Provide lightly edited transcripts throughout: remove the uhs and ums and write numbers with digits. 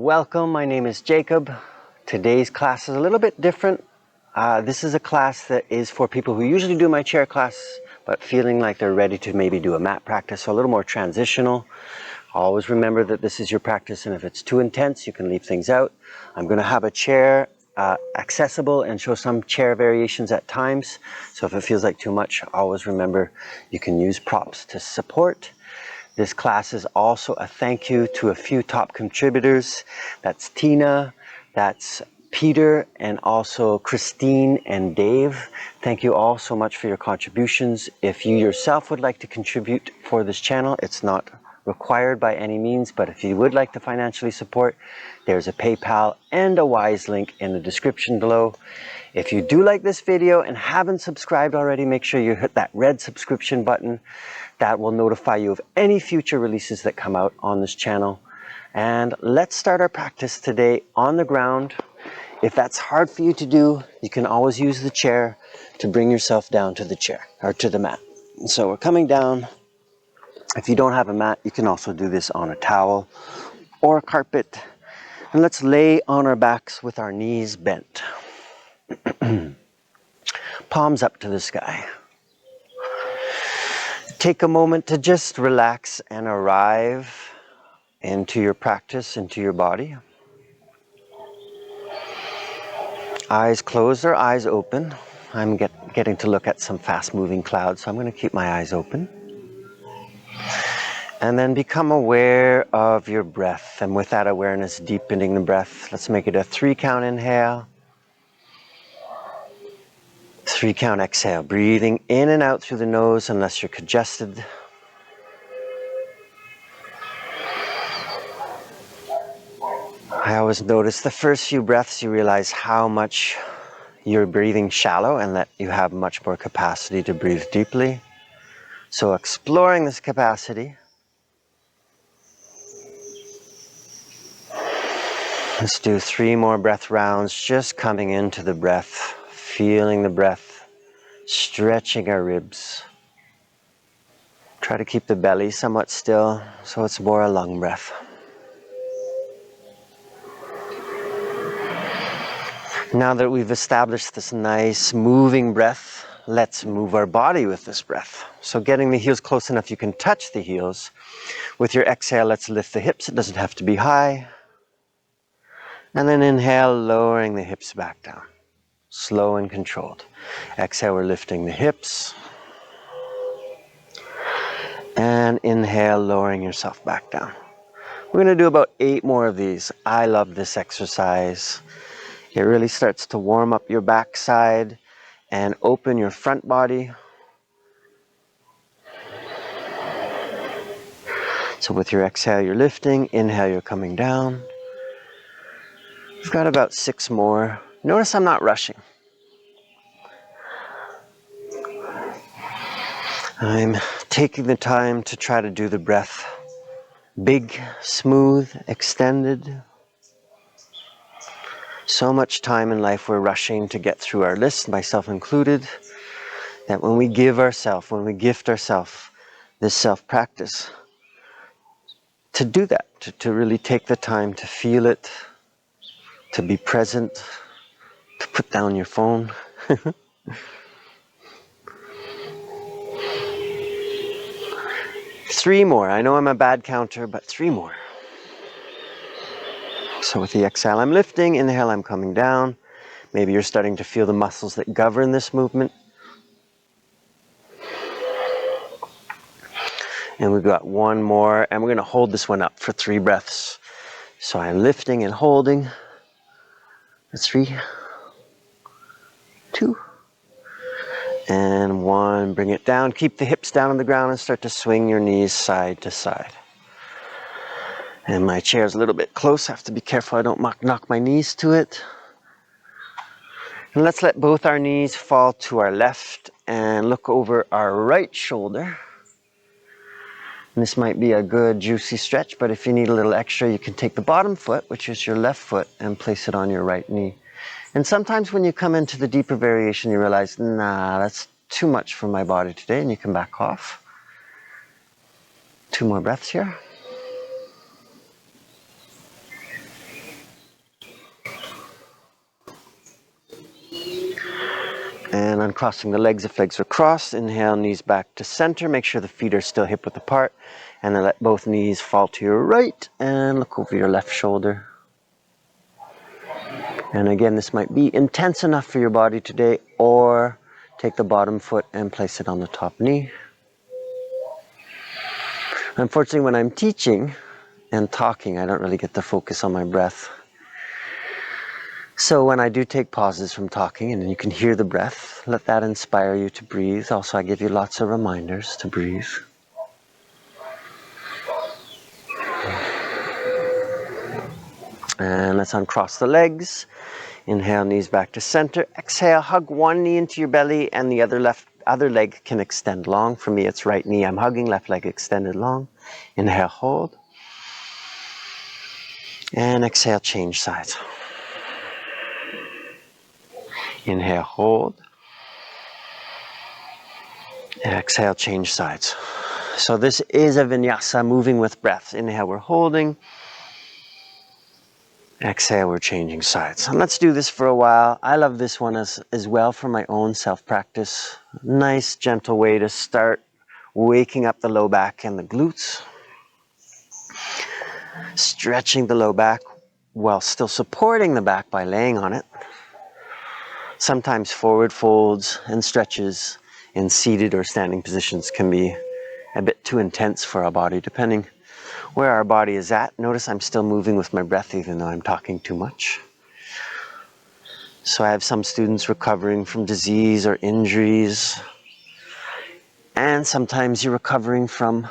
Welcome, my name is Jacob. Today's class is a little bit different. This is a class that is for people who usually do my chair class, but feeling like they're ready to maybe do a mat practice, so a little more transitional. Always remember that this is your practice, and if it's too intense, you can leave things out. I'm going to have a chair accessible and show some chair variations at times. So if it feels like too much, always remember you can use props to support. This class is also a thank you to a few top contributors. That's Tina, that's Peter, and also Christine and Dave. Thank you all so much for your contributions. If you yourself would like to contribute for this channel, it's not required by any means, but if you would like to financially support, there's a PayPal and a Wise link in the description below. If you do like this video and haven't subscribed already, make sure you hit that red subscription button. That will notify you of any future releases that come out on this channel. And let's start our practice today on the ground. If that's hard for you to do, you can always use the chair to bring yourself down to the chair or to the mat. So we're coming down. If you don't have a mat, you can also do this on a towel or a carpet. And let's lay on our backs with our knees bent. Palms up to the sky. Take a moment to just relax and arrive into your practice, into your body. Eyes closed or eyes open. I'm getting to look at some fast-moving clouds, so I'm going to keep my eyes open. And then become aware of your breath. And with that awareness, deepening the breath. Let's make it a 3-count inhale. 3-count exhale. Breathing in and out through the nose unless you're congested. I always notice the first few breaths you realize how much you're breathing shallow and that you have much more capacity to breathe deeply. So exploring this capacity. Let's do 3 more breath rounds, just coming into the breath, feeling the breath, stretching our ribs. Try to keep the belly somewhat still, so it's more a lung breath. Now that we've established this nice moving breath, let's move our body with this breath. So getting the heels close enough you can touch the heels. With your exhale, let's lift the hips. It doesn't have to be high. And then inhale, lowering the hips back down. Slow and controlled. Exhale, we're lifting the hips. And inhale, lowering yourself back down. We're going to do about 8 more of these. I love this exercise. It really starts to warm up your backside and open your front body. So with your exhale, you're lifting. Inhale, you're coming down. We've got about 6 more. Notice I'm not rushing. I'm taking the time to try to do the breath big, smooth, extended. So much time in life we're rushing to get through our list, myself included, that when we give ourselves, when we gift ourselves this self-practice, to do that, to really take the time to feel it, to be present, to put down your phone. 3 more. I know I'm a bad counter, but 3 more. So with the exhale, I'm lifting. Inhale, I'm coming down. Maybe you're starting to feel the muscles that govern this movement. And we've got 1 more, and we're going to hold this one up for 3 breaths. So I'm lifting and holding. 3, 2, and 1. Bring it down. Keep the hips down on the ground and start to swing your knees side to side. And my chair's a little bit close. I have to be careful I don't knock my knees to it. And let's let both our knees fall to our left and look over our right shoulder. And this might be a good juicy stretch, but if you need a little extra, you can take the bottom foot, which is your left foot, and place it on your right knee. And sometimes when you come into the deeper variation, you realize, nah, that's too much for my body today, and you can back off. 2 more breaths here. And uncrossing the legs if legs are crossed. Inhale, knees back to center. Make sure the feet are still hip width apart. And then let both knees fall to your right and look over your left shoulder. And again, this might be intense enough for your body today, or take the bottom foot and place it on the top knee. Unfortunately, when I'm teaching and talking, I don't really get to focus on my breath. So when I do take pauses from talking and you can hear the breath, let that inspire you to breathe. Also, I give you lots of reminders to breathe. And let's uncross the legs. Inhale, knees back to center. Exhale, hug one knee into your belly and the other leg can extend long. For me, it's right knee I'm hugging, left leg extended long. Inhale, hold. And exhale, change sides. Inhale, hold. Exhale, change sides. So this is a vinyasa, moving with breath. Inhale, we're holding. Exhale, we're changing sides. And let's do this for a while. I love this one as well for my own self-practice. Nice, gentle way to start waking up the low back and the glutes. Stretching the low back while still supporting the back by laying on it. Sometimes forward folds and stretches in seated or standing positions can be a bit too intense for our body, depending where our body is at. Notice I'm still moving with my breath even though I'm talking too much. So I have some students recovering from disease or injuries, and sometimes you're recovering from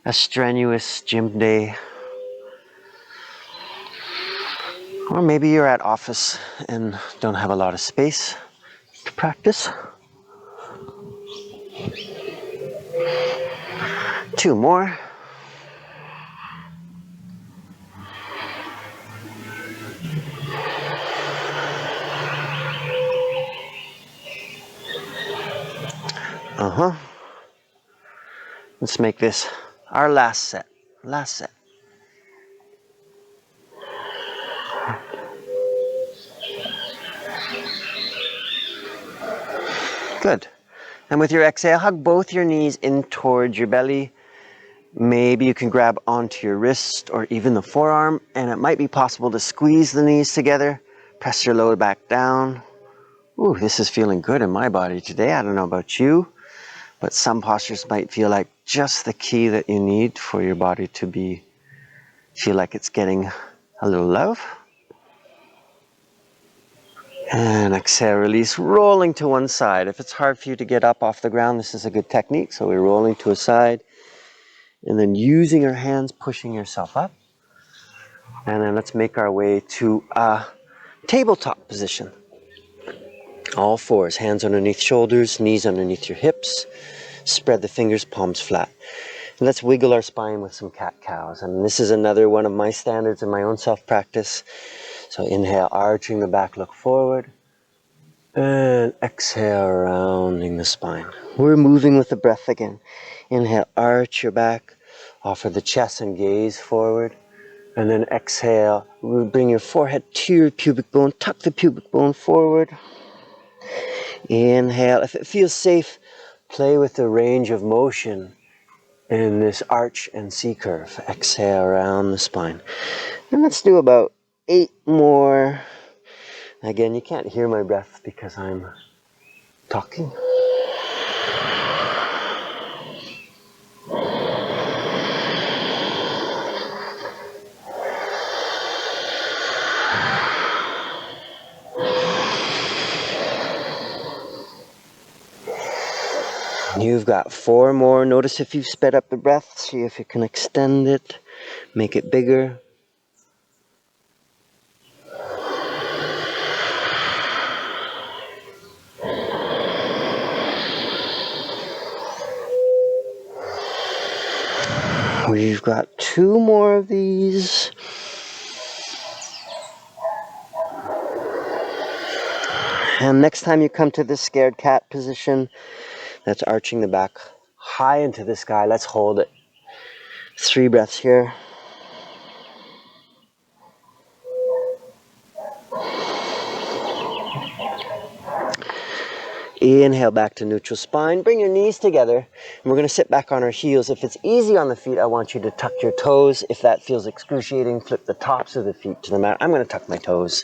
a strenuous gym day. Or maybe you're at office and don't have a lot of space to practice. 2 more. Let's make this our last set. Last set. Good. And with your exhale, hug both your knees in towards your belly. Maybe you can grab onto your wrist or even the forearm, and it might be possible to squeeze the knees together. Press your lower back down. Ooh, this is feeling good in my body today. I don't know about you, but some postures might feel like just the key that you need for your body to feel like it's getting a little love. And exhale, release, rolling to one side. If it's hard for you to get up off the ground, this is a good technique. So we're rolling to a side and then using your hands, pushing yourself up. And then let's make our way to a tabletop position. All fours, hands underneath shoulders, knees underneath your hips. Spread the fingers, palms flat. And let's wiggle our spine with some cat-cows. And this is another one of my standards in my own self-practice. So inhale, arching the back, look forward. And exhale, rounding the spine. We're moving with the breath again. Inhale, arch your back, offer the chest and gaze forward. And then exhale, bring your forehead to your pubic bone, tuck the pubic bone forward. Inhale, if it feels safe, play with the range of motion in this arch and C curve. Exhale, around the spine. And let's do about 8 more. Again, you can't hear my breath because I'm talking. You've got 4 more. Notice if you've sped up the breath. See if you can extend it, make it bigger. We've got 2 more of these. And next time you come to this scared cat position, that's arching the back high into the sky. Let's hold it. 3 breaths here. Inhale back to neutral spine. Bring your knees together. And we're going to sit back on our heels. If it's easy on the feet, I want you to tuck your toes. If that feels excruciating, flip the tops of the feet to the mat. I'm going to tuck my toes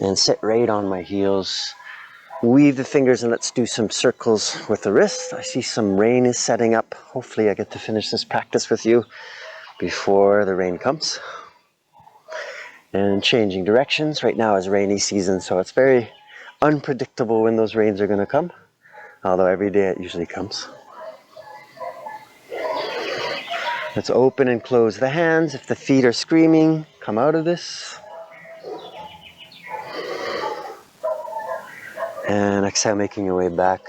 and sit right on my heels. Weave the fingers and let's do some circles with the wrists. I see some rain is setting up. Hopefully I get to finish this practice with you before the rain comes. And changing directions. Right now is rainy season, so it's very unpredictable when those rains are going to come. Although every day it usually comes. Let's open and close the hands. If the feet are screaming, come out of this. And exhale, making your way back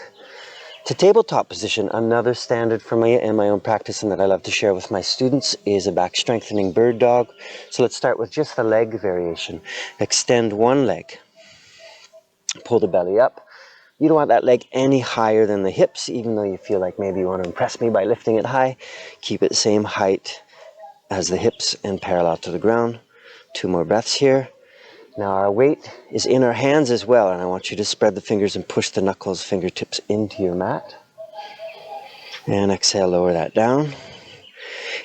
to tabletop position. Another standard for me and my own practice and that I love to share with my students is a back strengthening bird dog. So let's start with just the leg variation. Extend one leg. Pull the belly up. You don't want that leg any higher than the hips, even though you feel like maybe you want to impress me by lifting it high. Keep it the same height as the hips and parallel to the ground. 2 more breaths here. Now our weight is in our hands as well, and I want you to spread the fingers and push the knuckles, fingertips into your mat. And exhale, lower that down.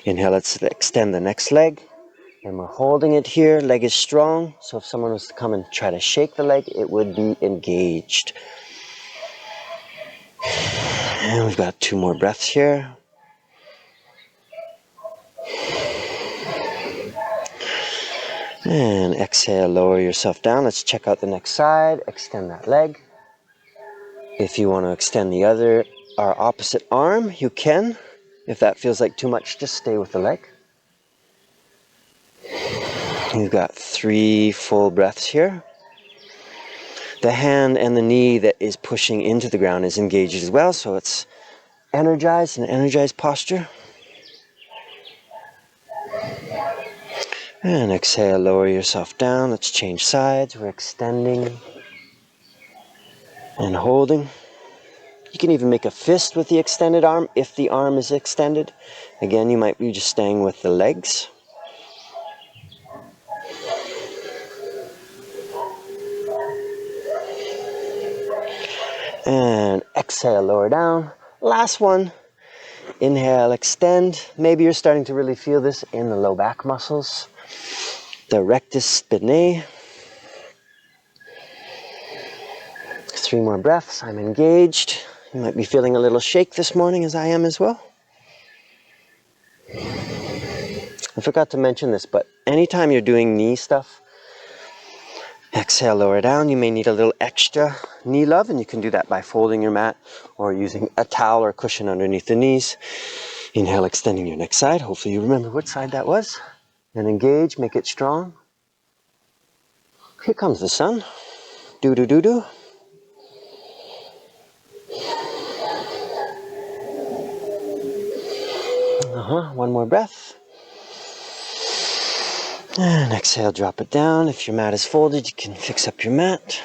Inhale, let's extend the next leg. And we're holding it here. Leg is strong, so if someone was to come and try to shake the leg, it would be engaged. And we've got 2 more breaths here. And exhale, lower yourself down. Let's check out the next side. Extend that leg. If you want to extend our opposite arm, you can. If that feels like too much, just stay with the leg. You've got 3 full breaths here. The hand and the knee that is pushing into the ground is engaged as well, so it's energized, an energized posture. And exhale, lower yourself down. Let's change sides. We're extending and holding. You can even make a fist with the extended arm if the arm is extended. Again, you might be just staying with the legs. And exhale, lower down. Last one. Inhale, extend. Maybe you're starting to really feel this in the low back muscles. The rectus spinae. 3 more breaths. I'm engaged. You might be feeling a little shake this morning, as I am as well. I forgot to mention this, but anytime you're doing knee stuff, exhale, lower down. You may need a little extra knee love, and you can do that by folding your mat or using a towel or cushion underneath the knees. Inhale, extending your next side. Hopefully you remember what side that was. And engage, make it strong. Here comes the sun. Do-do-do-do. One more breath. And exhale, drop it down. If your mat is folded, you can fix up your mat.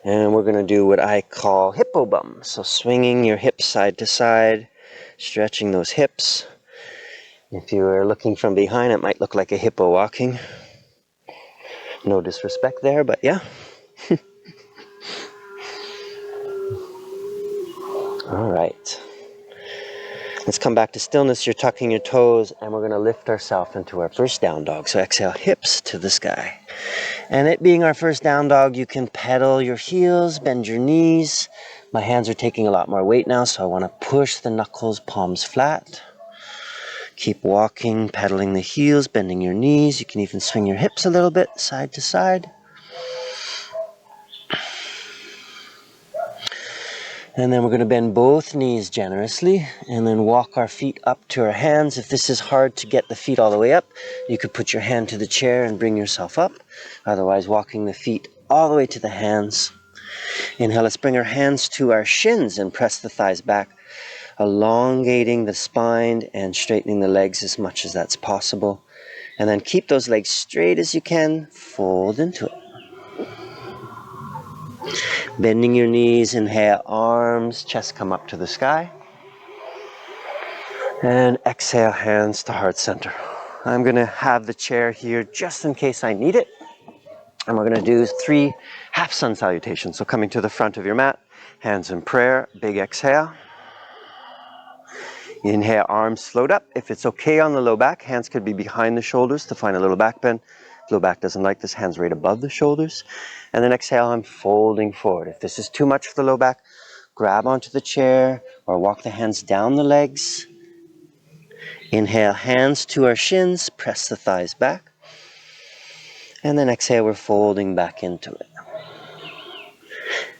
And we're going to do what I call hippo bum. So swinging your hips side to side, stretching those hips. If you are looking from behind, it might look like a hippo walking. No disrespect there, but yeah. All right. Let's come back to stillness. You're tucking your toes, and we're going to lift ourselves into our first down dog. So exhale, hips to the sky. And it being our first down dog, you can pedal your heels, bend your knees. My hands are taking a lot more weight now, so I want to push the knuckles, palms flat. Keep walking, pedaling the heels, bending your knees. You can even swing your hips a little bit, side to side. And then we're going to bend both knees generously and then walk our feet up to our hands. If this is hard to get the feet all the way up, you could put your hand to the chair and bring yourself up. Otherwise, walking the feet all the way to the hands. Inhale, let's bring our hands to our shins and press the thighs back, elongating the spine and straightening the legs as much as that's possible. And then keep those legs straight as you can. Fold into it. Bending your knees, inhale, arms, chest come up to the sky. And exhale, hands to heart center. I'm going to have the chair here just in case I need it. And we're going to do 3 half sun salutations. So coming to the front of your mat, hands in prayer, big exhale. Inhale, arms float up. If it's okay on the low back, hands could be behind the shoulders to find a little back bend. If low back doesn't like this, hands right above the shoulders. And then exhale, I'm folding forward. If this is too much for the low back, grab onto the chair or walk the hands down the legs. Inhale, hands to our shins, press the thighs back. And then exhale, we're folding back into it.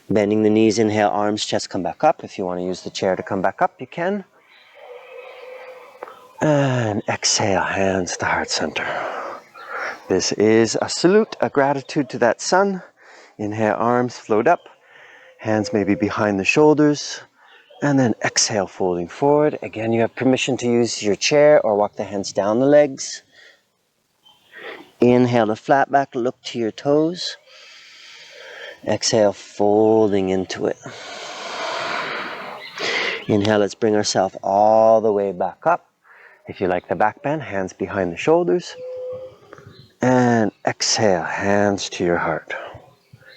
Bending the knees, inhale, arms, chest come back up. If you want to use the chair to come back up, you can. And exhale, hands to heart center. This is a salute, a gratitude to that sun. Inhale, arms float up. Hands maybe behind the shoulders. And then exhale, folding forward. Again, you have permission to use your chair or walk the hands down the legs. Inhale to flat back, look to your toes. Exhale, folding into it. Inhale, let's bring ourselves all the way back up. If you like the back bend, hands behind the shoulders. And exhale, hands to your heart.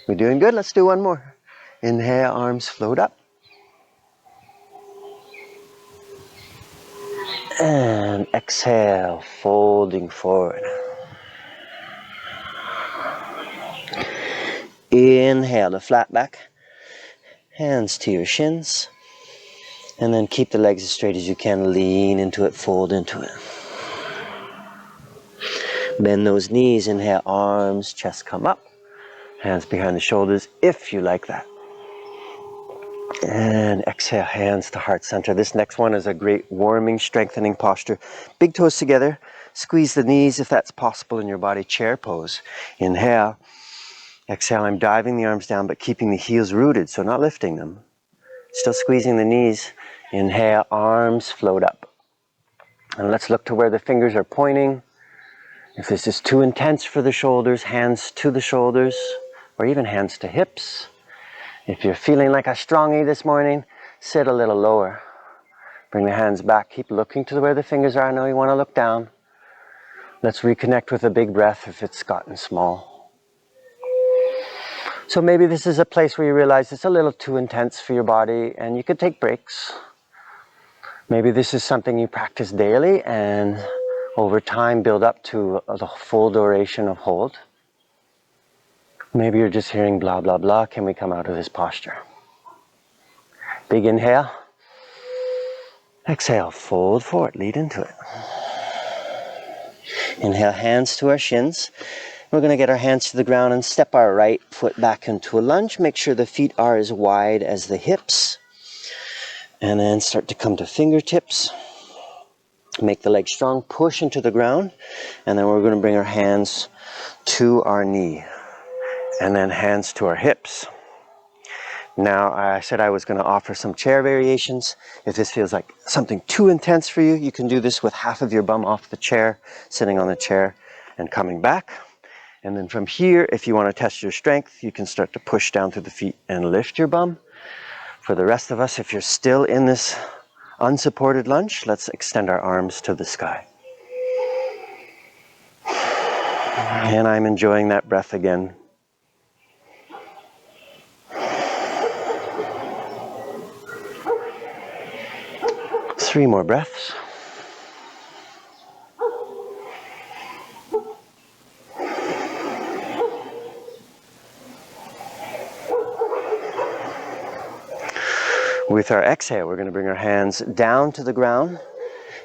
We're doing good, let's do one more. Inhale, arms float up. And exhale, folding forward. Inhale to flat back. Hands to your shins. And then keep the legs as straight as you can. Lean into it, fold into it. Bend those knees. Inhale, arms, chest come up. Hands behind the shoulders if you like that. And exhale, hands to heart center. This next one is a great warming, strengthening posture. Big toes together. Squeeze the knees if that's possible in your body. Chair pose. Inhale. Exhale, I'm diving the arms down but keeping the heels rooted, so not lifting them. Still squeezing the knees. Inhale, arms float up. And let's look to where the fingers are pointing. If this is too intense for the shoulders, hands to the shoulders, or even hands to hips. If you're feeling like a strongie this morning, sit a little lower. Bring the hands back, keep looking to where the fingers are. I know you want to look down. Let's reconnect with a big breath if it's gotten small. So maybe this is a place where you realize it's a little too intense for your body and you could take breaks. Maybe this is something you practice daily and over time build up to the full duration of hold. Maybe you're just hearing blah, blah, blah. Can we come out of this posture? Big inhale. Exhale, fold forward, lead into it. Inhale, hands to our shins. We're going to get our hands to the ground and step our right foot back into a lunge. Make sure the feet are as wide as the hips. And then start to come to fingertips. Make the leg strong, push into the ground. And then we're going to bring our hands to our knee. And then hands to our hips. Now, I said I was going to offer some chair variations. If this feels like something too intense for you, you can do this with half of your bum off the chair, sitting on the chair and coming back. And then from here, if you want to test your strength, you can start to push down through the feet and lift your bum. For the rest of us, if you're still in this unsupported lunge, let's extend our arms to the sky. And I'm enjoying that breath again. Three more breaths. With our exhale, we're going to bring our hands down to the ground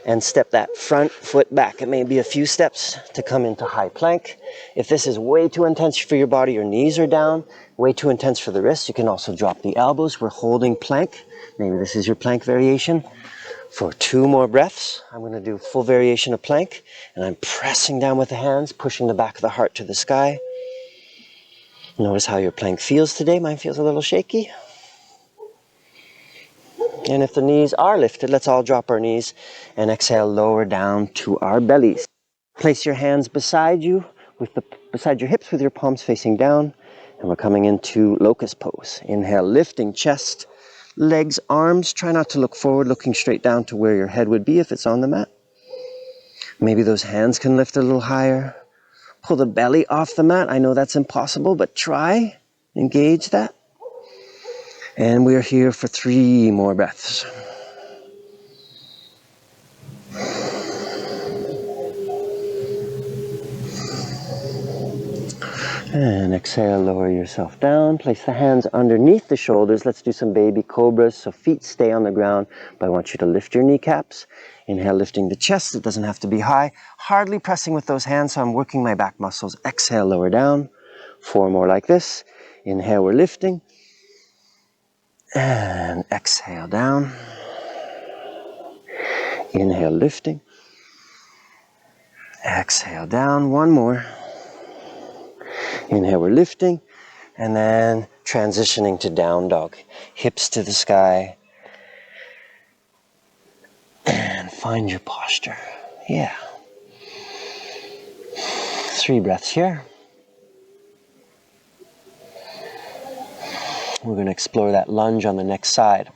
and step that front foot back. It may be a few steps to come into high plank. If this is way too intense for your body, your knees are down, way too intense for the wrists, you can also drop the elbows. We're holding plank. Maybe this is your plank variation. For 2 more breaths, I'm going to do full variation of plank, and I'm pressing down with the hands, pushing the back of the heart to the sky. Notice how your plank feels today. Mine feels a little shaky. And if the knees are lifted, let's all drop our knees and exhale, lower down to our bellies. Place your hands beside you, beside your hips with your palms facing down. And we're coming into locus pose. Inhale, lifting chest, legs, arms. Try not to look forward, looking straight down to where your head would be if it's on the mat. Maybe those hands can lift a little higher. pull the belly off the mat. I know that's impossible, but try. Engage that. And we're here for 3 more breaths. And exhale, lower yourself down. Place the hands underneath the shoulders. Let's do some baby cobras. So feet stay on the ground, but I want you to lift your kneecaps. Inhale, lifting the chest. It doesn't have to be high. Hardly pressing with those hands, so I'm working my back muscles. Exhale, lower down. 4 more like this. Inhale, we're lifting. And exhale down. Inhale, lifting. Exhale down. 1 more. Inhale, we're lifting. And then transitioning to down dog. Hips to the sky. And find your posture. Yeah. 3 breaths here. We're going to explore that lunge on the next side.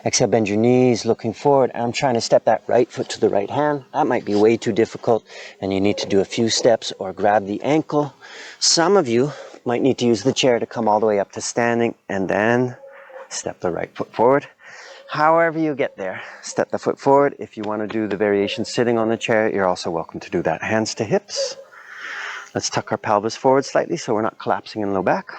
Exhale, bend your knees, looking forward. I'm trying to step that right foot to the right hand. That might be way too difficult, and you need to do a few steps or grab the ankle. Some of you might need to use the chair to come all the way up to standing, and then step the right foot forward. However you get there, step the foot forward. If you want to do the variation sitting on the chair, you're also welcome to do that. Hands to hips. Let's tuck our pelvis forward slightly so we're not collapsing in low back.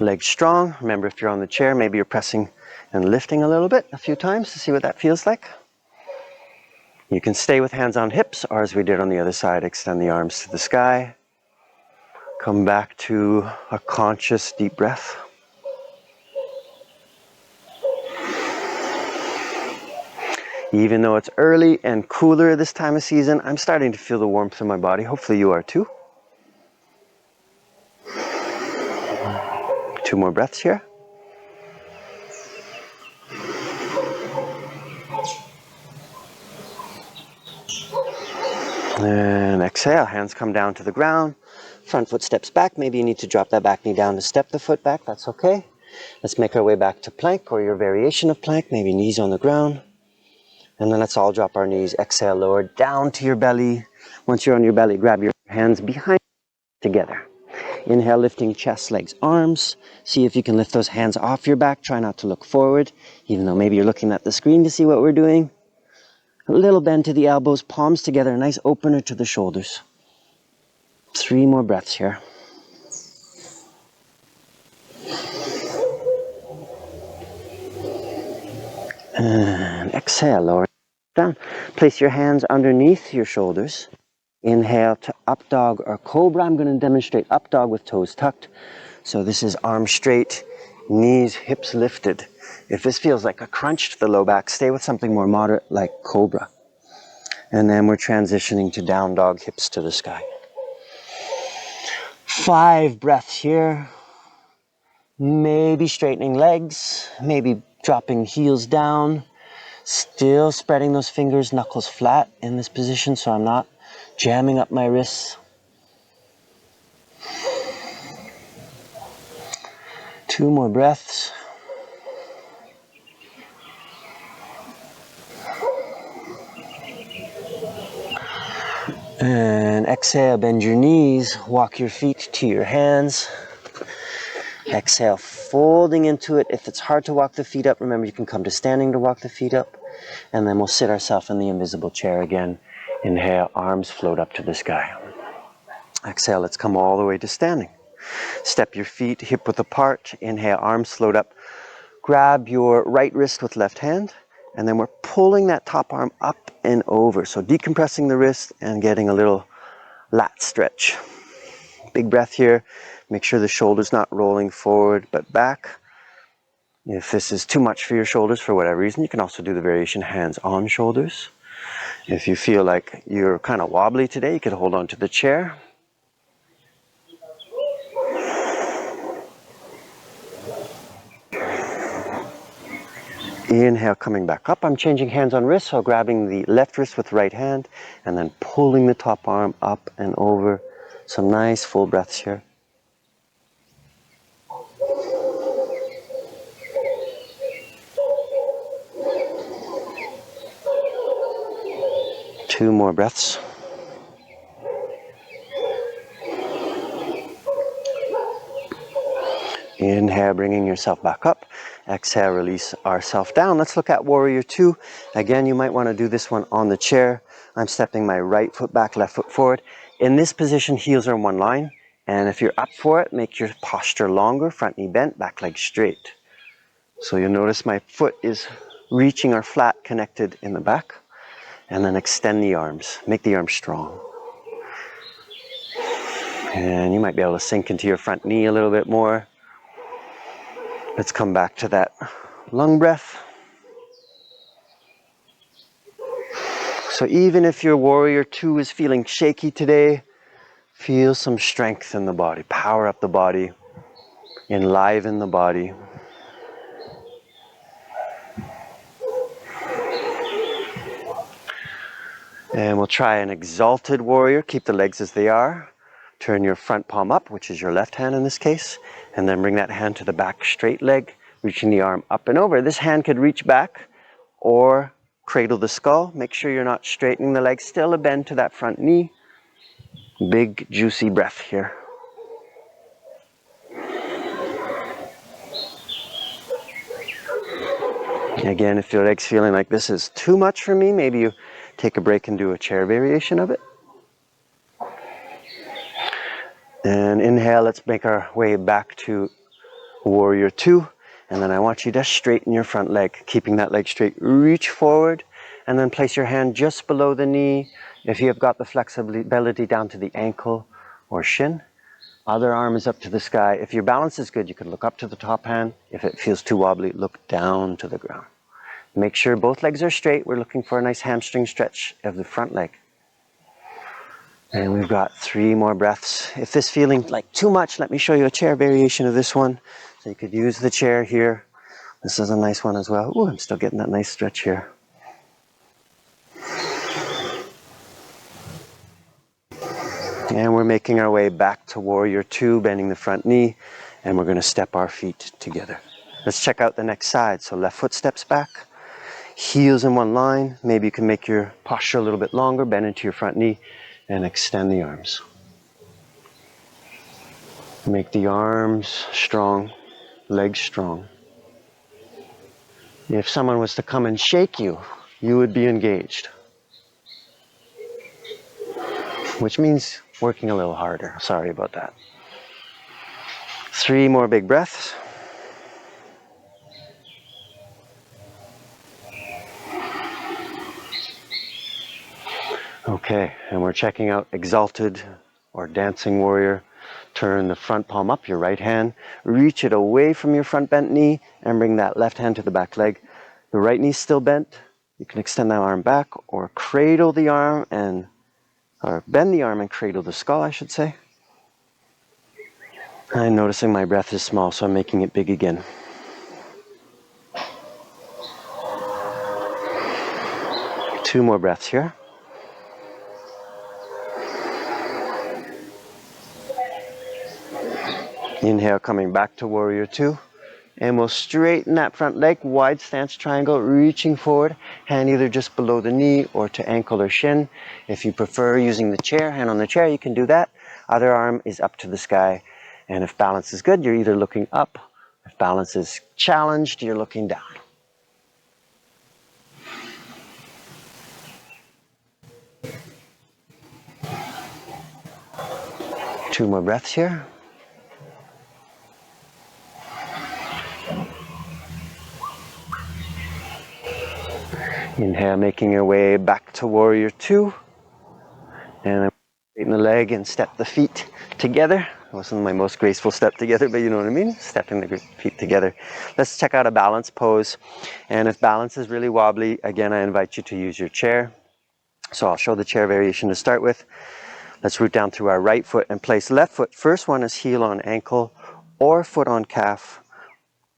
Legs strong. Remember, if you're on the chair, maybe you're pressing and lifting a little bit a few times to see what that feels like. You can stay with hands on hips, or as we did on the other side, extend the arms to the sky. Come back to a conscious deep breath. Even though it's early and cooler this time of season, I'm starting to feel the warmth in my body. Hopefully you are too. 2 more breaths here. And exhale, hands come down to the ground. Front foot steps back. Maybe you need to drop that back knee down to step the foot back. That's okay. Let's make our way back to plank or your variation of plank. Maybe knees on the ground. And then let's all drop our knees. Exhale, lower down to your belly. Once you're on your belly, grab your hands behind together. Inhale, lifting chest, legs, arms. See if you can lift those hands off your back. Try not to look forward, even though maybe you're looking at the screen to see what we're doing. A little bend to the elbows, palms together, a nice opener to the shoulders. 3 more breaths here. And exhale, lower down. Place your hands underneath your shoulders. Inhale to up dog or cobra. I'm going to demonstrate up dog with toes tucked. So this is arms straight, knees, hips lifted. If this feels like a crunch to the low back, stay with something more moderate like cobra. And then we're transitioning to down dog, hips to the sky. 5 breaths here. Maybe straightening legs, maybe dropping heels down. Still spreading those fingers, knuckles flat in this position so I'm not jamming up my wrists. 2 more breaths. And exhale, bend your knees, walk your feet to your hands. Exhale, folding into it. If it's hard to walk the feet up, remember you can come to standing to walk the feet up. And then we'll sit ourselves in the invisible chair again. Inhale, arms float up to the sky. Exhale, let's come all the way to standing. Step your feet hip width apart. Inhale, arms float up. Grab your right wrist with left hand. And then we're pulling that top arm up and over. So decompressing the wrist and getting a little lat stretch. Big breath here. Make sure the shoulder's not rolling forward but back. If this is too much for your shoulders for whatever reason, you can also do the variation hands on shoulders. If you feel like you're kind of wobbly today, you could hold on to the chair. Inhale, coming back up. I'm changing hands on wrists, so grabbing the left wrist with right hand and then pulling the top arm up and over. Some nice full breaths here. Two more breaths. Inhale, bringing yourself back up. Exhale, release ourselves down. Let's look at Warrior 2. Again, you might want to do this one on the chair. I'm stepping my right foot back, left foot forward. In this position, heels are in one line. And if you're up for it, make your posture longer, front knee bent, back leg straight. So you'll notice my foot is reaching or flat connected in the back. And then extend the arms. Make the arms strong. And you might be able to sink into your front knee a little bit more. Let's come back to that lung breath. So even if your Warrior 2 is feeling shaky today, feel some strength in the body. Power up the body. Enliven the body. And we'll try an Exalted Warrior. Keep the legs as they are. Turn your front palm up, which is your left hand in this case. And then bring that hand to the back straight leg, reaching the arm up and over. This hand could reach back or cradle the skull. Make sure you're not straightening the leg. Still a bend to that front knee. Big, juicy breath here. Again, if your leg's feeling like this is too much for me, maybe you take a break and do a chair variation of it. And inhale, let's make our way back to Warrior 2. And then I want you to straighten your front leg, keeping that leg straight. Reach forward and then place your hand just below the knee. If you have got the flexibility down to the ankle or shin. Other arm is up to the sky. If your balance is good, you can look up to the top hand. If it feels too wobbly, look down to the ground. Make sure both legs are straight. We're looking for a nice hamstring stretch of the front leg. And we've got 3 more breaths. If this feeling like too much, let me show you a chair variation of this one. So you could use the chair here. This is a nice one as well. Ooh, I'm still getting that nice stretch here. And we're making our way back to Warrior 2, bending the front knee. And we're going to step our feet together. Let's check out the next side. So left foot steps back. Heels in one line. Maybe you can make your posture a little bit longer. Bend into your front knee. And extend the arms. Make the arms strong, legs strong. If someone was to come and shake you, you would be engaged. Which means working a little harder. Sorry about that. 3 more big breaths. Okay, and we're checking out Exalted or Dancing Warrior. Turn the front palm up, your right hand. Reach it away from your front bent knee and bring that left hand to the back leg. The right knee's still bent. You can extend that arm back or cradle the arm or bend the arm and cradle the skull, I should say. I'm noticing my breath is small, so I'm making it big again. Two more breaths here. Inhale, coming back to Warrior 2. And we'll straighten that front leg, wide stance triangle, reaching forward, hand either just below the knee or to ankle or shin. If you prefer using the chair, hand on the chair, you can do that. Other arm is up to the sky. And if balance is good, you're either looking up. If balance is challenged, you're looking down. Two more breaths here. Inhale, making your way back to Warrior 2. And straighten the leg and step the feet together. It wasn't my most graceful step together, but you know what I mean? Stepping the feet together. Let's check out a balance pose. And if balance is really wobbly, again, I invite you to use your chair. So I'll show the chair variation to start with. Let's root down through our right foot and place left foot. First one is heel on ankle or foot on calf.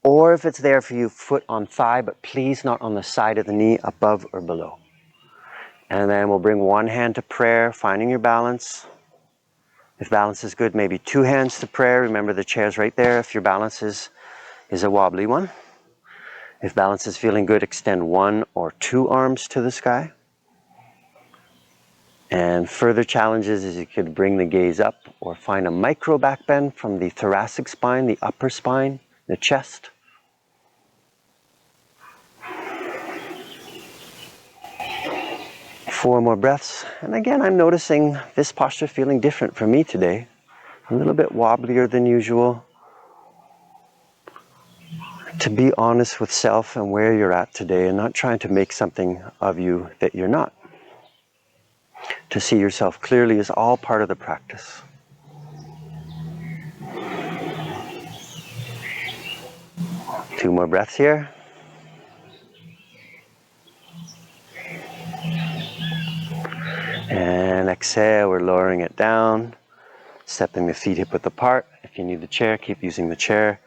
Or if it's there for you, foot on thigh, but please not on the side of the knee, above or below. And then we'll bring one hand to prayer, finding your balance. If balance is good, maybe 2 hands to prayer. Remember the chair's right there if your balance is a wobbly one. If balance is feeling good, extend 1 or 2 arms to the sky. And further challenges is you could bring the gaze up or find a micro back bend from the thoracic spine, the upper spine, the chest. Four more breaths. And again, I'm noticing this posture feeling different for me today. A little bit wobblier than usual. To be honest with self and where you're at today and not trying to make something of you that you're not. To see yourself clearly is all part of the practice. Two more breaths here. And exhale, we're lowering it down, stepping the feet hip width apart. If you need the chair, keep using the chair.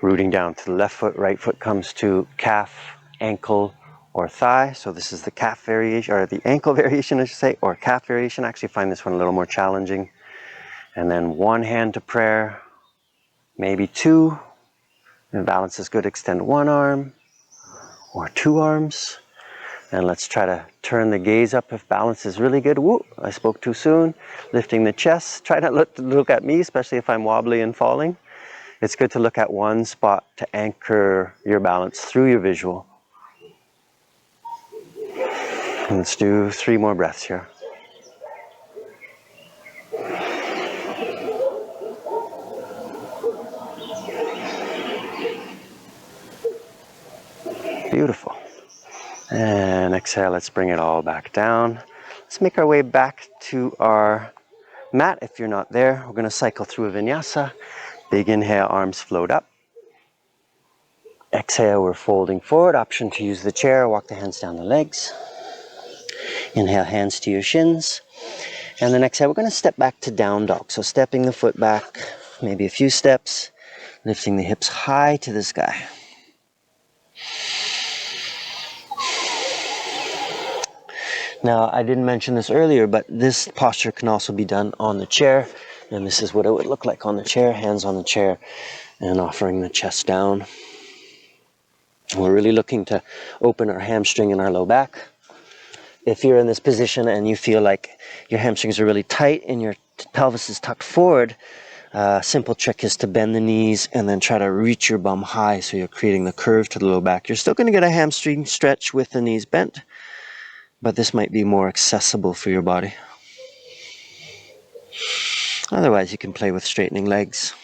Rooting down to the left foot, right foot comes to calf, ankle, or thigh. So this is the calf variation, or the ankle variation, I should say, or calf variation. I actually find this one a little more challenging. And then one hand to prayer, maybe two. If balance is good, extend one arm or two arms. And let's try to turn the gaze up if balance is really good. Woo, I spoke too soon. Lifting the chest. Try not to look at me, especially if I'm wobbly and falling. It's good to look at one spot to anchor your balance through your visual. And let's do 3 more breaths here. Beautiful. And exhale, let's bring it all back down. Let's make our way back to our mat if you're not there. We're going to cycle through a vinyasa. Big inhale, arms float up. Exhale, we're folding forward. Option to use the chair, walk the hands down the legs. Inhale, hands to your shins. And then exhale, we're going to step back to down dog. So stepping the foot back, maybe a few steps, lifting the hips high to the sky. Now, I didn't mention this earlier, but this posture can also be done on the chair. And this is what it would look like on the chair, hands on the chair, and offering the chest down. We're really looking to open our hamstring and our low back. If you're in this position and you feel like your hamstrings are really tight and your pelvis is tucked forward, a simple trick is to bend the knees and then try to reach your bum high so you're creating the curve to the low back. You're still going to get a hamstring stretch with the knees bent, but this might be more accessible for your body. Otherwise, you can play with straightening legs.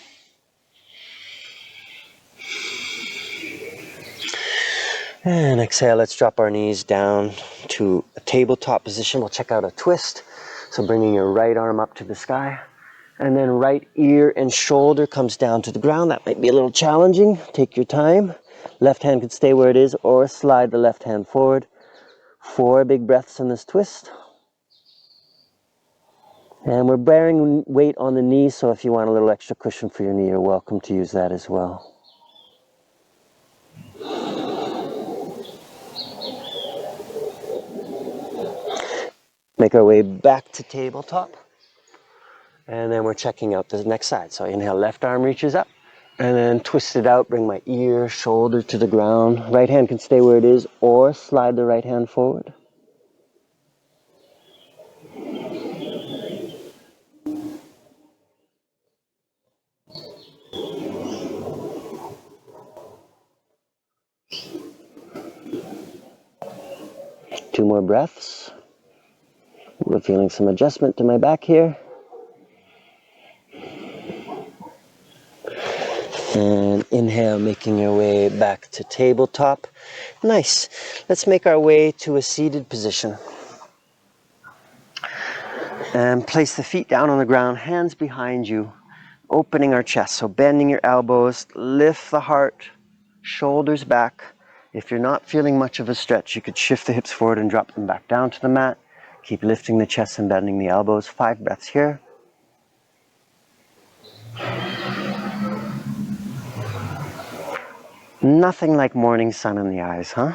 And exhale, let's drop our knees down to a tabletop position. We'll check out a twist. So bringing your right arm up to the sky. And then right ear and shoulder comes down to the ground. That might be a little challenging. Take your time. Left hand could stay where it is or slide the left hand forward. 4 big breaths in this twist. And we're bearing weight on the knee, so if you want a little extra cushion for your knee, you're welcome to use that as well. Make our way back to tabletop. And then we're checking out the next side. So inhale, left arm reaches up. And then twist it out, bring my ear, shoulder to the ground. Right hand can stay where it is or slide the right hand forward. Two more breaths. We're feeling some adjustment to my back here. And inhale, making your way back to tabletop. Nice. Let's make our way to a seated position. And place the feet down on the ground, hands behind you, opening our chest. So bending your elbows, lift the heart, shoulders back. If you're not feeling much of a stretch, you could shift the hips forward and drop them back down to the mat. Keep lifting the chest and bending the elbows. 5 breaths here. Nothing like morning sun in the eyes, huh?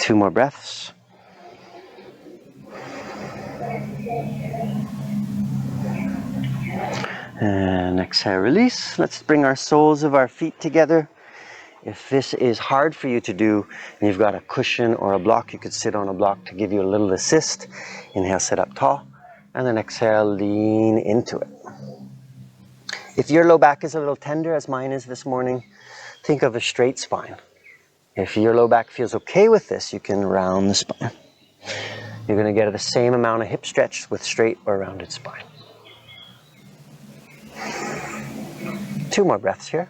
Two more breaths. And exhale, release. Let's bring our soles of our feet together. If this is hard for you to do and you've got a cushion or a block, you could sit on a block to give you a little assist. Inhale, sit up tall, and then exhale, lean into it. If your low back is a little tender, as mine is this morning, think of a straight spine. If your low back feels okay with this, you can round the spine. You're going to get the same amount of hip stretch with straight or rounded spine. 2 more breaths here.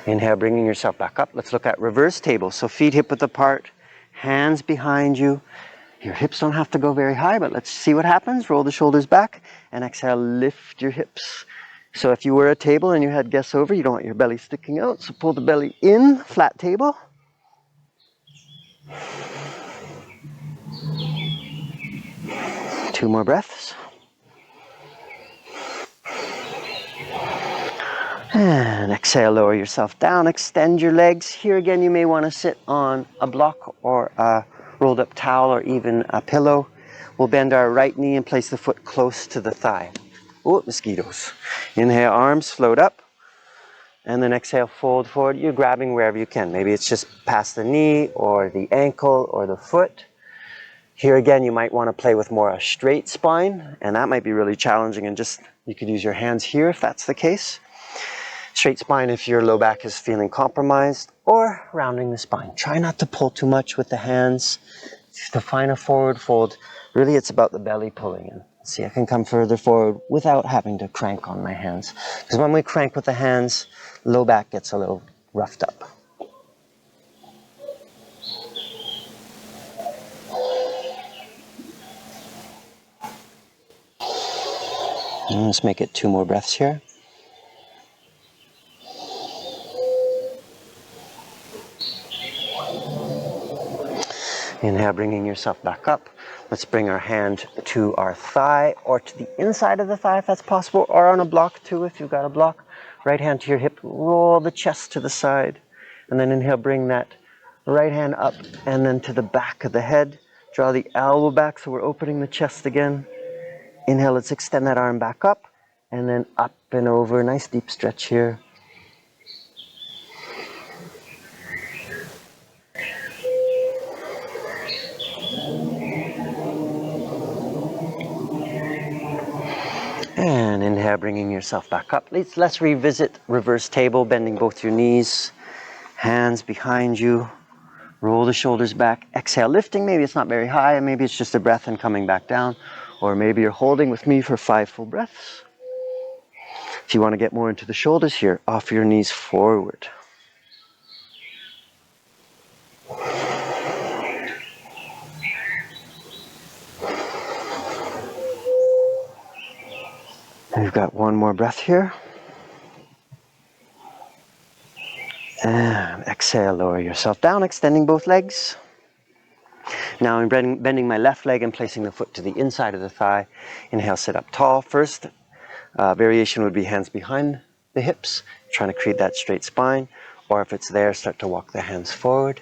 Inhale, bringing yourself back up. Let's look at reverse table. So feet hip width apart, hands behind you. Your hips don't have to go very high, but let's see what happens. Roll the shoulders back and exhale, lift your hips. So if you were a table and you had guests over, you don't want your belly sticking out. So pull the belly in, flat table. Two more breaths. And exhale, lower yourself down, extend your legs. Here again, you may want to sit on a block or a rolled up towel or even a pillow. We'll bend our right knee and place the foot close to the thigh. Oh, mosquitoes. Inhale, arms float up. And then exhale, fold forward. You're grabbing wherever you can. Maybe it's just past the knee or the ankle or the foot. Here again, you might want to play with more a straight spine, and that might be really challenging, and just you could use your hands here if that's the case. Straight spine if your low back is feeling compromised, or rounding the spine. Try not to pull too much with the hands. To find a forward fold, really it's about the belly pulling in. See, I can come further forward without having to crank on my hands. Because when we crank with the hands, low back gets a little roughed up. And let's make it 2 more breaths here. Inhale, bringing yourself back up. Let's bring our hand to our thigh or to the inside of the thigh if that's possible, or on a block too if you've got a block. Right hand to your hip, roll the chest to the side. And then inhale, bring that right hand up and then to the back of the head. Draw the elbow back so we're opening the chest again. Inhale, let's extend that arm back up and then up and over. Nice deep stretch here. And inhale, bringing yourself back up. Let's revisit reverse table, bending both your knees, hands behind you. Roll the shoulders back. Exhale, lifting. Maybe it's not very high, maybe it's just a breath and coming back down. Or maybe you're holding with me for 5 full breaths. If you want to get more into the shoulders here, offer your knees forward. And we've got 1 more breath here. And exhale, lower yourself down, extending both legs. Now I'm bending my left leg and placing the foot to the inside of the thigh. Inhale, sit up tall. First variation would be hands behind the hips, trying to create that straight spine. Or if it's there, start to walk the hands forward.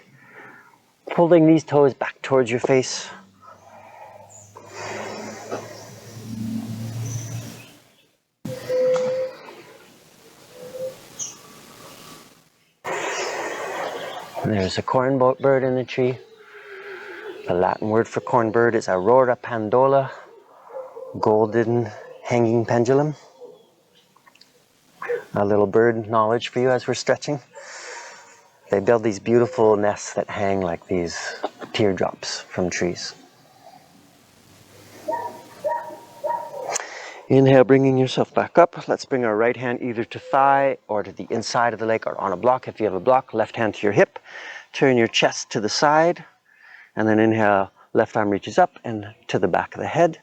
Pulling these toes back towards your face. And there's a corn bird in the tree. The Latin word for corn bird is Aurora pandola, golden hanging pendulum. A little bird knowledge for you as we're stretching. They build these beautiful nests that hang like these teardrops from trees. Inhale, bringing yourself back up. Let's bring our right hand either to thigh or to the inside of the leg or on a block if you have a block. Left hand to your hip. Turn your chest to the side. And then inhale, left arm reaches up and to the back of the head.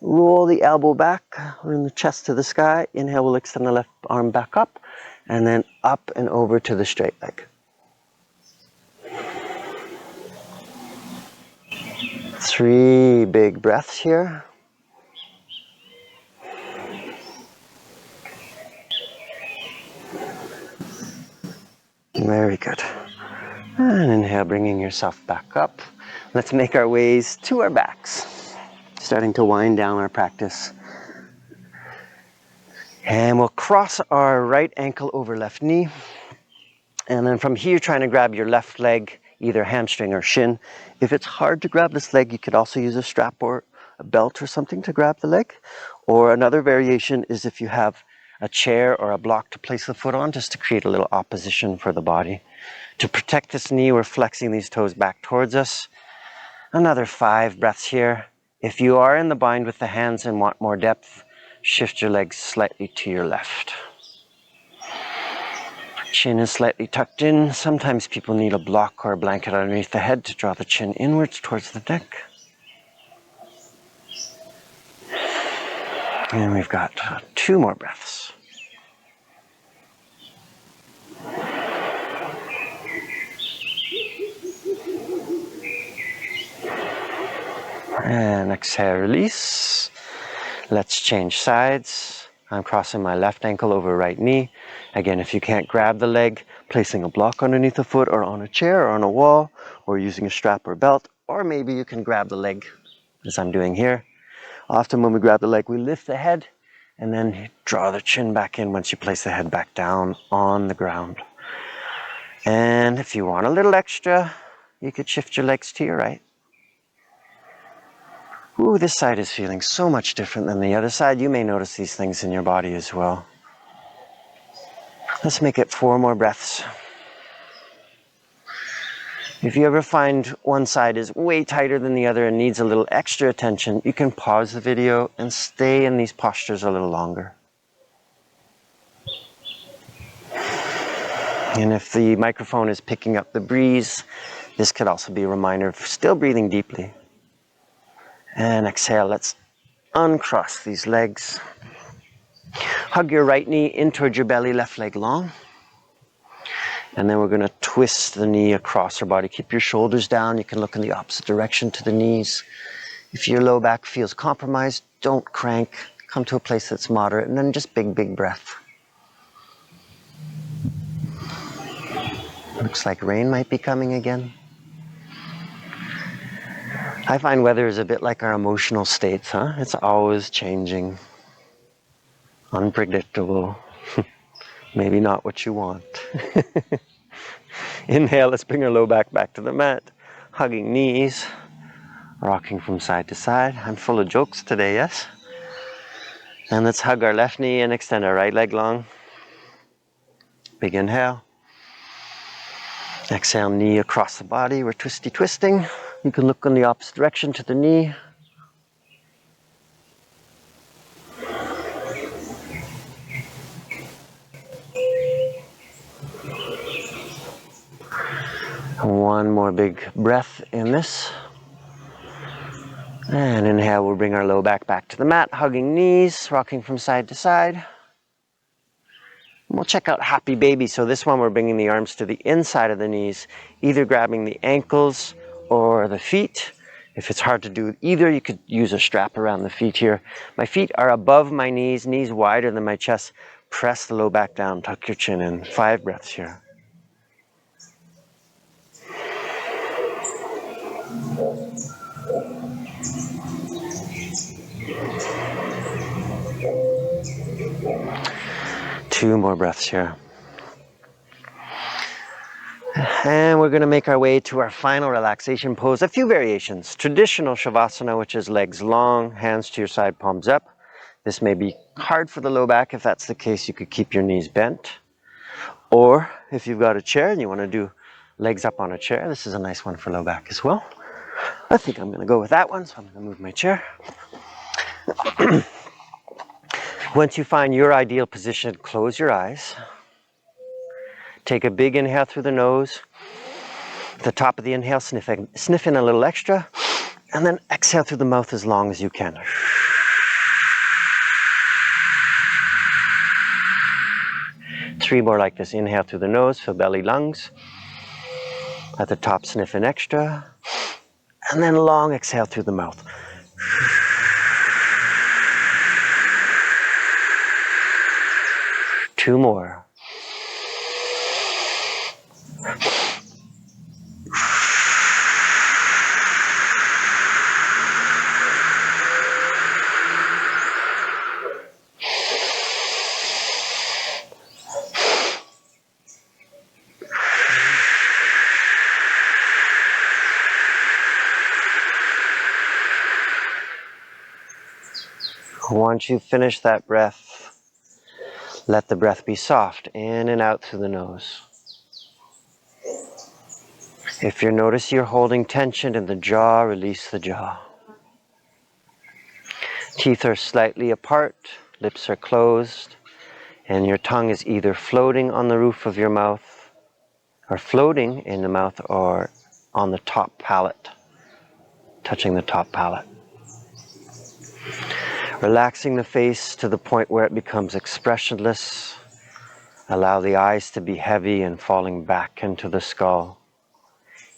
Roll the elbow back, bring the chest to the sky. Inhale, we'll extend the left arm back up. And then up and over to the straight leg. 3 big breaths here. Very good. And inhale, bringing yourself back up. Let's make our ways to our backs. Starting to wind down our practice And we'll cross our right ankle over left knee. And then from here, trying to grab your left leg, either hamstring or shin. If it's hard to grab this leg, you could also use a strap or a belt or something to grab the leg. Or another variation is if you have a chair or a block to place the foot on, just to create a little opposition for the body. To protect this knee, we're flexing these toes back towards us. Another 5 breaths here. If you are in the bind with the hands and want more depth, shift your legs slightly to your left. Chin is slightly tucked in. Sometimes people need a block or a blanket underneath the head to draw the chin inwards towards the neck. And we've got 2 more breaths. And exhale, release. Let's change sides. I'm crossing my left ankle over right knee. Again, if you can't grab the leg, placing a block underneath the foot or on a chair or on a wall, or using a strap or belt, or maybe you can grab the leg, as I'm doing here. Often when we grab the leg, we lift the head and then draw the chin back in once you place the head back down on the ground. And if you want a little extra, you could shift your legs to your right. Ooh, this side is feeling so much different than the other side. You may notice these things in your body as well. Let's make it 4 more breaths. If you ever find one side is way tighter than the other and needs a little extra attention, you can pause the video and stay in these postures a little longer. And if the microphone is picking up the breeze, this could also be a reminder of still breathing deeply. And exhale, let's uncross these legs. Hug your right knee in towards your belly, left leg long. And then we're going to twist the knee across our body. Keep your shoulders down. You can look in the opposite direction to the knees. If your low back feels compromised, don't crank. Come to a place that's moderate, and then just big breath. Looks like rain might be coming again. I find weather is a bit like our emotional states, huh? It's always changing. Unpredictable. Maybe not what you want. Inhale, let's bring our low back to the mat. Hugging knees. Rocking from side to side. I'm full of jokes today, yes? And let's hug our left knee and extend our right leg long. Big inhale. Exhale, knee across the body. We're twisting. You can look in the opposite direction to the knee. One more big breath in this. And inhale, we'll bring our low back to the mat, hugging knees, rocking from side to side. And we'll check out Happy Baby. So this one, we're bringing the arms to the inside of the knees, either grabbing the ankles or the feet. If it's hard to do either, you could use a strap around the feet here. My feet are above my knees wider than my chest. Press the low back down, tuck your chin in. 5 breaths here. Two more breaths here. And we're going to make our way to our final relaxation pose. A few variations. Traditional Savasana, which is legs long, hands to your side, palms up. This may be hard for the low back. If that's the case, you could keep your knees bent. Or if you've got a chair and you want to do legs up on a chair, this is a nice one for low back as well. I think I'm going to go with that one, so I'm going to move my chair. Once you find your ideal position, close your eyes. Take a big inhale through the nose. At the top of the inhale, sniff in a little extra. And then exhale through the mouth as long as you can. 3 more like this. Inhale through the nose, fill belly, lungs. At the top, sniff in extra. And then long exhale through the mouth. Two more. Once you finish that breath, let the breath be soft, in and out through the nose. If you notice you're holding tension in the jaw, release the jaw. Teeth are slightly apart, lips are closed, and your tongue is either floating on the roof of your mouth, or floating in the mouth, or on the top palate, touching the top palate. Relaxing the face to the point where it becomes expressionless. Allow the eyes to be heavy and falling back into the skull.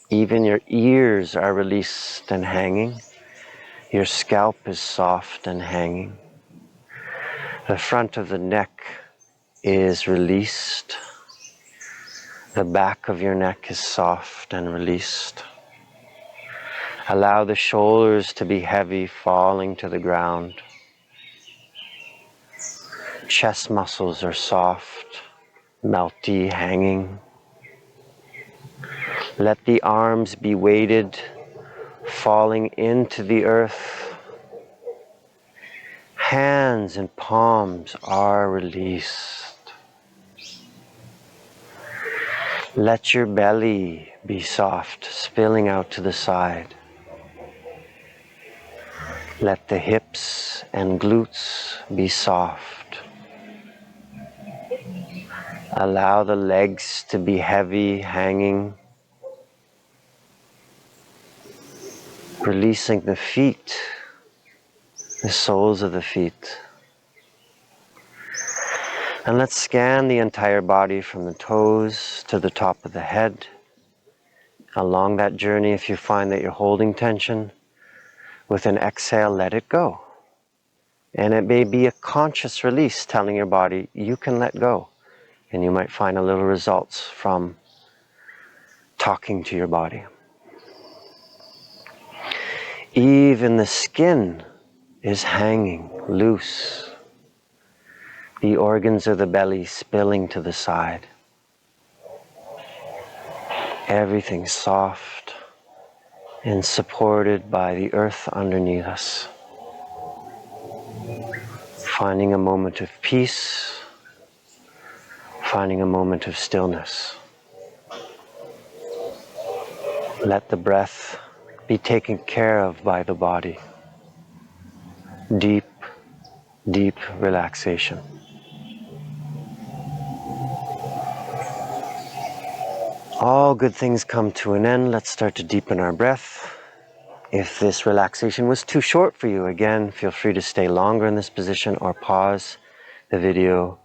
Even your ears are released and hanging. Your scalp is soft and hanging. The front of the neck is released. The back of your neck is soft and released. Allow the shoulders to be heavy, falling to the ground. Chest muscles are soft, melty, hanging. Let the arms be weighted, falling into the earth. Hands and palms are released. Let your belly be soft, spilling out to the side. Let the hips and glutes be soft. Allow the legs to be heavy, hanging. Releasing the feet, the soles of the feet. And let's scan the entire body from the toes to the top of the head. Along that journey, if you find that you're holding tension, with an exhale, let it go. And it may be a conscious release telling your body, you can let go. And you might find a little results from talking to your body. Even the skin is hanging loose. The organs of the belly spilling to the side. Everything soft and supported by the earth underneath us. Finding a moment of peace. Finding a moment of stillness. Let the breath be taken care of by the body. Deep, deep relaxation. All good things come to an end. Let's start to deepen our breath. If this relaxation was too short for you, again, feel free to stay longer in this position or pause the video.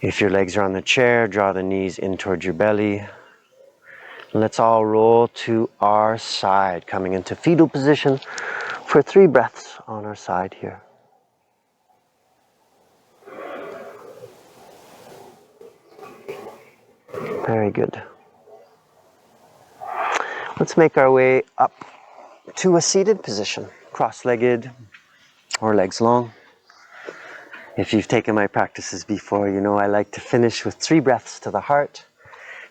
If your legs are on the chair, draw the knees in towards your belly. Let's all roll to our side, coming into fetal position for 3 breaths on our side here. Very good. Let's make our way up to a seated position, cross-legged or legs long. If you've taken my practices before, you know I like to finish with 3 breaths to the heart,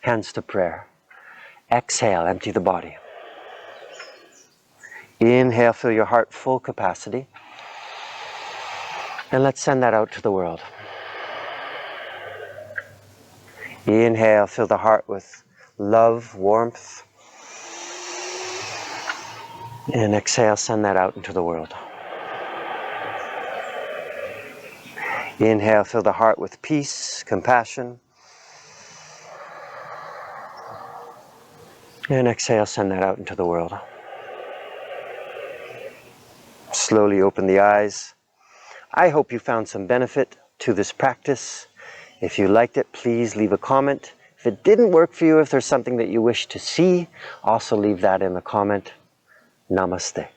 hands to prayer. Exhale, empty the body. Inhale, fill your heart full capacity. And let's send that out to the world. Inhale, fill the heart with love, warmth. And exhale, send that out into the world. Inhale, fill the heart with peace, compassion. And exhale, send that out into the world. Slowly open the eyes. I hope you found some benefit to this practice. If you liked it, please leave a comment. If it didn't work for you, if there's something that you wish to see, also leave that in the comment. Namaste.